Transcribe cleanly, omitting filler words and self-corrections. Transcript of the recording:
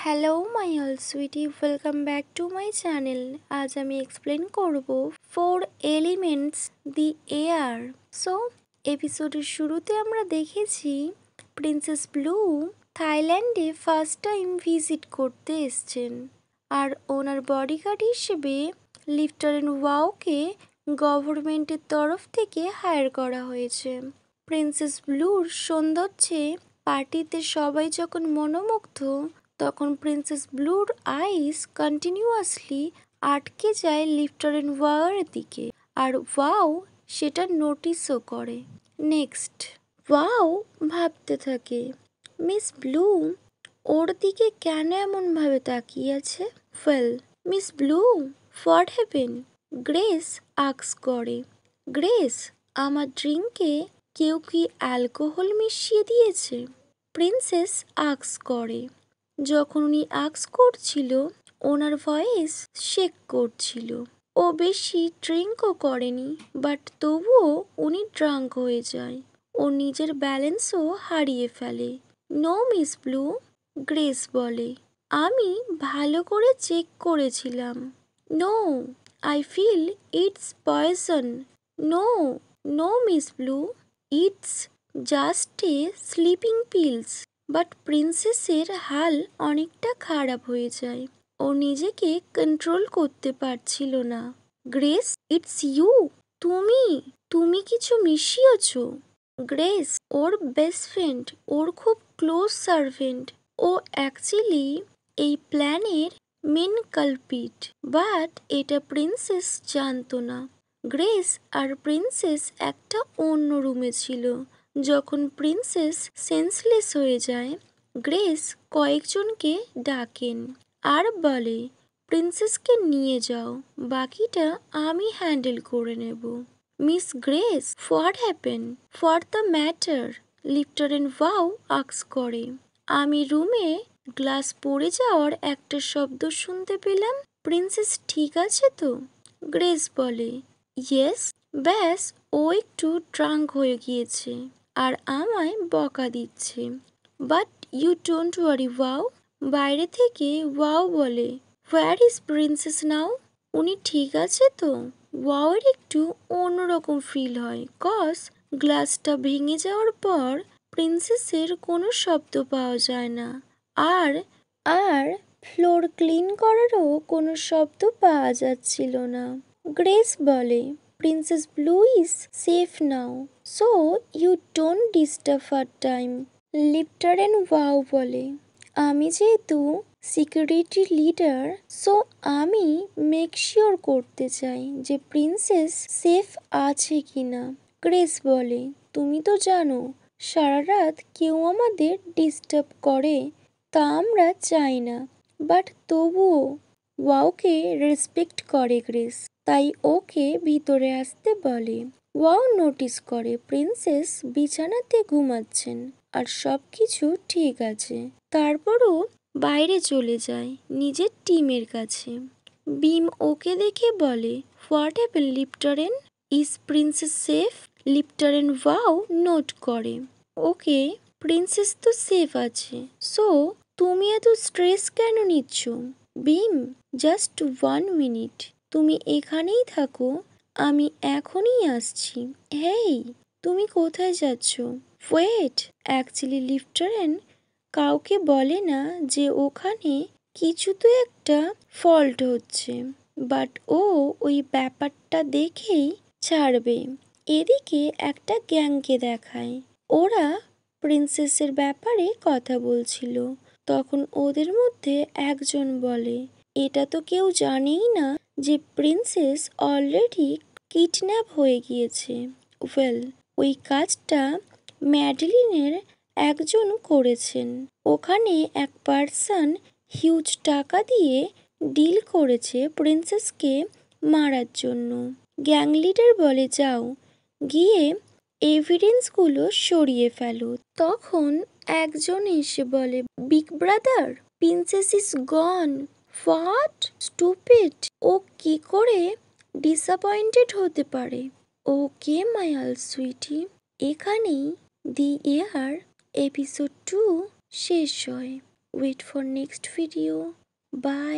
Hello my all sweetie, welcome back to my channel. আজ আমি explain করব 4 elements the air. So এপিসোডের শুরুতে আমরা দেখেছি প্রিন্সেস ব্লু থাইল্যান্ডে ফার্স্ট টাইম ভিজিট করতে এসছেন, আর ওনার বডিগার্ড হিসেবে লেফটেন্যান্ট ওয়াওকে গভর্নমেন্টের তরফ থেকে হায়ার করা হয়েছে। প্রিন্সেস ব্লুর সৌন্দর্যে পার্টিতে সবাই যখন মনোমুগ্ধ, তখন প্রিন্সেস ব্লুর আইস কন্টিনিউয়াসলি আটকে যায় লেফটেন্যান্ট ওয়াওয়ের দিকে, আর ওয়াও সেটা নোটিসও করে। নেক্সট, ওয়াও ভাবতে থাকে মিস ব্লু ওর দিকে কেন এমনভাবে তাকিয়ে আছে। Well miss blue, what happen? Grace ask করে। গ্রেস, আমার ড্রিঙ্কে কেউ কি অ্যালকোহল মিশিয়ে দিয়েছে? প্রিন্সেস আস্ক করে। যখন উনি আস্ক করছিল, ওনার ভয়েস শেক করছিল। ও বেশি ড্রিঙ্কও করেনি, বাট তবুও উনি ড্রাঙ্ক হয়ে যায়। ও নিজের ব্যালেন্সও হারিয়ে ফেলে। নো মিস ব্লু, গ্রেস বলে, আমি ভালো করে চেক করেছিলাম। No, I feel it's poison. No, no miss blue, it's just a sleeping pills. But প্রিন্সেসের হাল অনেকটা খারাপ হয়ে যায়। ও নিজেকে কন্ট্রোল করতে পারছিল না। Grace, it's you. তুমি তুমি কিছু মিশিয়েছ। গ্রেস ওর বেস্ট ফ্রেন্ড, ওর খুব ক্লোজ সার্ভেন্ট। ও অ্যাকচুয়ালি এই প্ল্যানের মেন কালপিট, বাট এটা প্রিন্সেস জানতো না। গ্রেস আর প্রিন্সেস একটা অন্য রুমে ছিল। যখন প্রিন্সেস সেন্সলেস হয়ে যায়, গ্রেস কয়েকজনকে ডাকেন আর বলে, প্রিন্সেসকে নিয়ে যাও, বাকিটা আমি হ্যান্ডেল করে নেব। Miss grace, what happen? What the matter? Lieutenant wow ask করে। আমি রুমে গ্লাস পড়ে যাওয়ার একটা শব্দ শুনতে পেলাম। প্রিন্সেস ঠিক আছে তো? গ্রেস বলে, ইয়েস, ব্যাস ও একটু ড্রাঙ্ক হয়ে গিয়েছে আর আমায় বকা দিচ্ছে। But you don't worry wow. বাইরে থেকে ওয়াও বলে, হোয়ার ইজ প্রিন্সেস নাও? উনি ঠিক আছে তো? ওয়াওয়ের একটু অন্যরকম ফিল হয়, কজ গ্লাসটা ভেঙে যাওয়ার পর প্রিন্সেসের কোনো শব্দ পাওয়া যায় না, আর আর ফ্লোর ক্লিন করারও কোনো শব্দ পাওয়া যাচ্ছিল না। গ্রেস বলে, princess blue is safe now, so you don't disturb her time. Lieutenant wow বলে, আমি যেহেতু সিকিউরিটি লিডার, সো আমি মেক শিওর করতে চাই যে প্রিন্সেস সেফ আছে কিনা। গ্রেস বলে, তুমি তো জানো সারা রাত কেউ আমাদের ডিস্টার্ব করে, তা আমরা চাই না। বাট তবুও ওয়াওকে রেসপেক্ট করে গ্রেস, তাই ওকে ভিতরে আসতে বলে। ওয়াও নোটিস করে প্রিন্সেস বিছানাতে ঘুমাচ্ছেন আর সব কিছু ঠিক আছে। তারপরও বাইরে চলে যায় নিজের টিমের কাছে। বিম ওকে দেখে বলে, what happen lieutenant? Is princess safe? Lieutenant wow note করে, ওকে, প্রিন্সেস তো সেফ আছে, সো তুমি এত স্ট্রেস কেন নিচ্ছ? বিম, জাস্ট 1 মিনিট, তুমি এখানেই থাকো, আমি এখনই আসছি। হেই, তুমি কোথায় যাচ্ছ? ওয়েট, অ্যাকচুয়ালি লেফটেন্যান্ট কাউকে বলে না যে ওখানে কিছু তো একটা ফল্ট হচ্ছে, বাট ও ওই ব্যাপারটা দেখেই ছাড়বে। এদিকে একটা গ্যাংকে দেখায়, ওরা প্রিন্সেসের ব্যাপারে কথা বলছিল। তখন ওদের মধ্যে একজন বলে, এটা তো কেউ জানেই না যে প্রিন্সেস অলরেডি কিডন্যাপ হয়ে গিয়েছে। ওয়েল, ওই কাজটা ম্যাডেলিনের একজন করেছেন। ওখানে এক পার্সন হিউজ টাকা দিয়ে ডিল করেছে প্রিন্সেসকে মারার জন্য। গ্যাং লিডার বলে, যাও গিয়ে এভিডেন্সগুলো সরিয়ে ফেলো। তখন একজন এসে বলে, big brother, princess is gone. What? Stupid. ও কি করে ডিসঅ্যাপয়েন্টেড হতে পারে? ওকে মাই আল সুইটি, এখানেই দি এয়ার এপিসোড 2 শেষ হয়। wait for next video. Bye.